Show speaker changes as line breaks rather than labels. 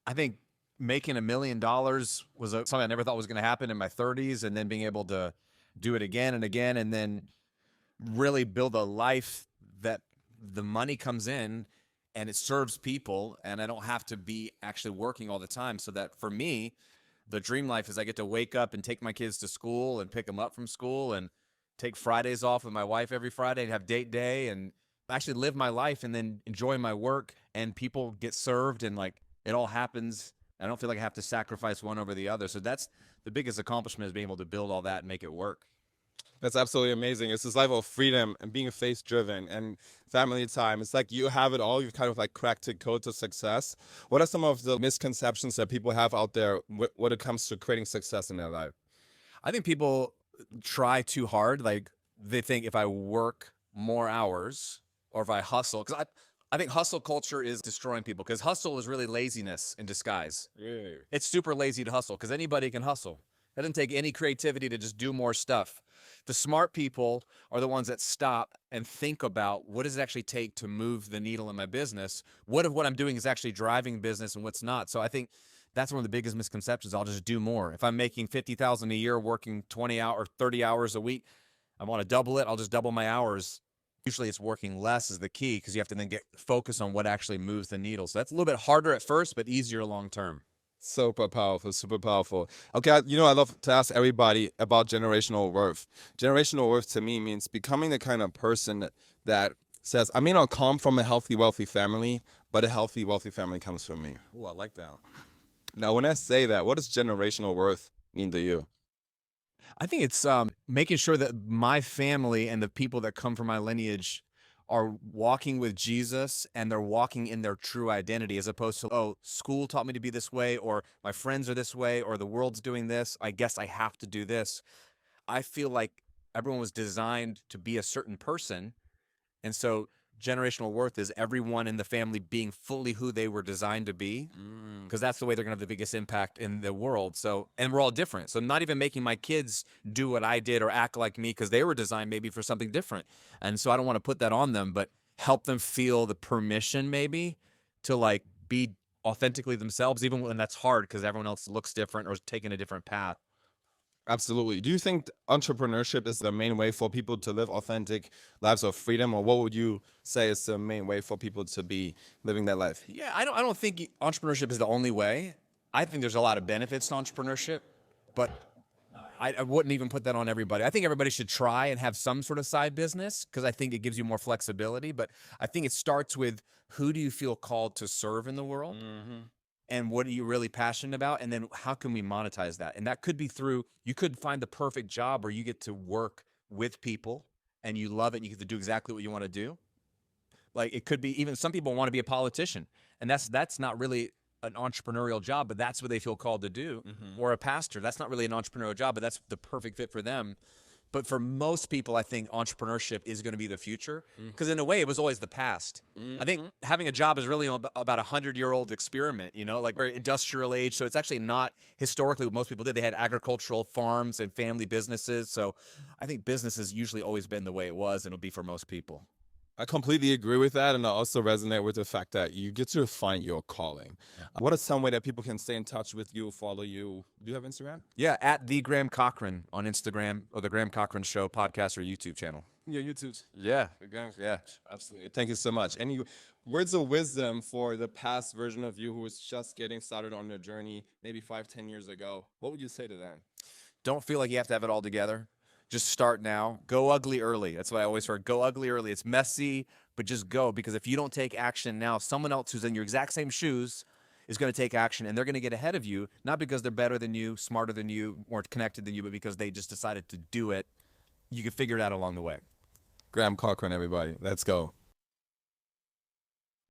I think making $1 million was something I never thought was going to happen in my 30s, and then being able to do it again and again, and then really build a life that the money comes in and it serves people, and I don't have to be actually working all the time. So that for me, the dream life is I get to wake up and take my kids to school and pick them up from school and take Fridays off with my wife every Friday and have date day and actually live my life and then enjoy my work, and people get served, and like it all happens. I don't feel like I have to sacrifice one over the other. So that's the biggest accomplishment, is being able to build all that and make it work.
That's absolutely amazing. It's this life of freedom and being faith driven and family time. It's like you have it all. You've kind of like cracked the code to success. What are some of the misconceptions that people have out there when it comes to creating success in their life?
I think people try too hard. Like they think if I work more hours or if I hustle, because I think hustle culture is destroying people, because hustle is really laziness in disguise.
Yeah.
It's super lazy to hustle because anybody can hustle. It doesn't take any creativity to just do more stuff. The smart people are the ones that stop and think about, what does it actually take to move the needle in my business? What if what I'm doing is actually driving business and what's not? So I think that's one of the biggest misconceptions. I'll just do more. If I'm making 50,000 a year, working 20 hours or 30 hours a week, I want to double it. I'll just double my hours. Usually it's working less is the key, because you have to then get focused on what actually moves the needle. So that's a little bit harder at first, but easier long term.
Super powerful, super powerful. Okay, I love to ask everybody about generational worth. Generational worth to me means becoming the kind of person that says, I may not come from a healthy, wealthy family, but a healthy, wealthy family comes from me.
Oh, I like that.
Now, when I say that, what does generational worth mean to you?
I think it's making sure that my family and the people that come from my lineage are walking with Jesus, and they're walking in their true identity, as opposed to, oh, school taught me to be this way, or my friends are this way, or the world's doing this, I guess I have to do this. I feel like everyone was designed to be a certain person. And so generational worth is everyone in the family being fully who they were designed to be, because that's the way they're going to have the biggest impact in the world. So, and we're all different. So, not even making my kids do what I did or act like me, because they were designed maybe for something different. And so, I don't want to put that on them, but help them feel the permission maybe to like be authentically themselves, even when that's hard because everyone else looks different or is taking a different path.
Absolutely. Do you think entrepreneurship is the main way for people to live authentic lives of freedom, or what would you say is the main way for people to be living that life?
Yeah, I don't think entrepreneurship is the only way. I think there's a lot of benefits to entrepreneurship, but I wouldn't even put that on everybody. I think everybody should try and have some sort of side business, because I think it gives you more flexibility. But I think it starts with, who do you feel called to serve in the world? And what are you really passionate about? And then how can we monetize that? And that could be through, you could find the perfect job where you get to work with people and you love it and you get to do exactly what you want to do. Like it could be, even some people want to be a politician, and that's not really an entrepreneurial job, but that's what they feel called to do. Or a pastor, that's not really an entrepreneurial job, but that's the perfect fit for them. But for most people, I think entrepreneurship is going to be the future, because in a way it was always the past. I think having a job is really about 100-year-old experiment, like we're industrial age. So it's actually not historically what most people did. They had agricultural farms and family businesses. So I think business has usually always been the way it was, and it'll be for most people.
I completely agree with that, and I also resonate with the fact that you get to find your calling. What is some way that people can stay in touch with you, follow you? Do you have Instagram?
Yeah, at the Graham Cochrane on Instagram, or the Graham Cochrane Show podcast or YouTube channel.
Yeah, YouTube.
Yeah.
Yeah, absolutely. Thank you so much. Any words of wisdom for the past version of you who was just getting started on their journey, maybe 5, 10 years ago? What would you say to them?
Don't feel like you have to have it all together. Just start now. Go ugly early. That's what I always heard. Go ugly early. It's messy, but just go. Because if you don't take action now, someone else who's in your exact same shoes is going to take action, and they're going to get ahead of you, not because they're better than you, smarter than you, more connected than you, but because they just decided to do it. You can figure it out along the way.
Graham Cochrane, everybody. Let's go.